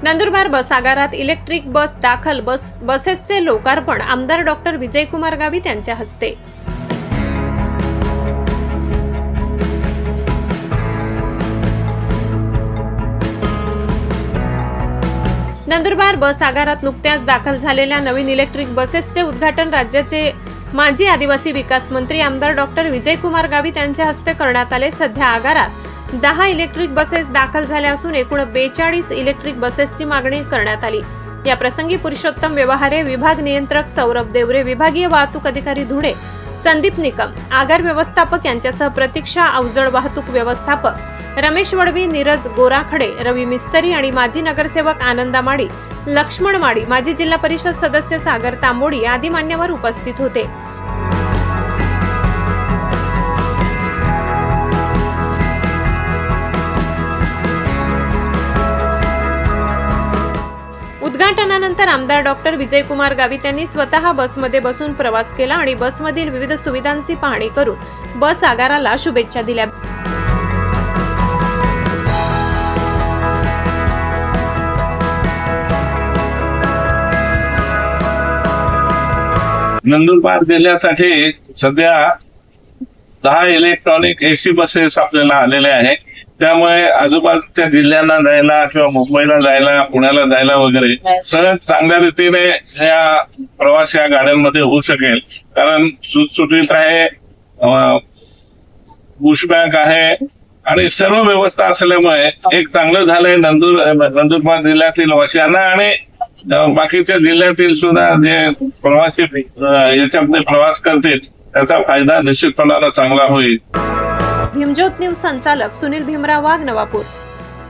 नंदुरबार बस आगारात electric bus दाखल बसेसचे लोकार्पण आमदार डॉक्टर विजयकुमार गावित यांच्या हस्ते। नंदुरबार बस आगारात नुकत्याच दाखल झालेल्या नवीन इलेक्ट्रिक बसेसचे उद्घाटन राज्याचे माजी आदिवासी विकास मंत्री आमदार डॉक्टर विजयकुमार गावित यांच्या हस्ते करण्यात आले। सध्या आगारात 10 इलेक्ट्रिक बसेस दाखल झाल्या असून एकूण 42 इलेक्ट्रिक बसेसची मागणी करण्यात आली। या प्रसंगी पुरुषोत्तम व्यवहारे विभाग नियंत्रक सौरभ देवरे, विभागीय वाहतूक अधिकारी धुळे संदीप निकम, आगार व्यवस्थापक यांच्यासह प्रतीक्षा अवजड वाहतूक व्यवस्थापक रमेश वडवी, नीरज गोराखडे, रवी मिस्त्री आणि माजी नगरसेवक आनंदा माडी, लक्ष्मण माडी, माजी जिल्हा परिषद सदस्य सागर तांबोडी आदी मान्यवर उपस्थित होते। उद्घाटनानंतर आमदार डॉक्टर विजयकुमार गावित यांनी स्वतः बसमध्ये बसून प्रवास केला आणि बसमधील विविध सुविधांची पाहणी करून बस आगाराला शुभेच्छा दिल्या। नंदुरबार जिल्ह्यासाठी सध्या 10 इलेक्ट्रॉनिक एसी बसेस आपल्याला आलेल्या आहेत। त्यामुळे आजूबाजूच्या जिल्ह्यांना जायला किंवा मुंबईला जायला, पुण्याला जायला वगैरे सहज चांगल्या रीतीने या प्रवास या गाड्यांमध्ये होऊ शकेल। कारण सुटसुटीत आहे, पुशबॅक आहे आणि सर्व व्यवस्था असल्यामुळे एक चांगलं झालंय नंदुरबार जिल्ह्यातील वासियांना आणि बाकीच्या जिल्ह्यातील सुद्धा जे प्रवासी याच्यामध्ये प्रवास करतील त्याचा फायदा निश्चितपणाने चांगला होईल। भीमज्योत न्यूज संचालक सुनील भीमराव वाघ, नवापूर।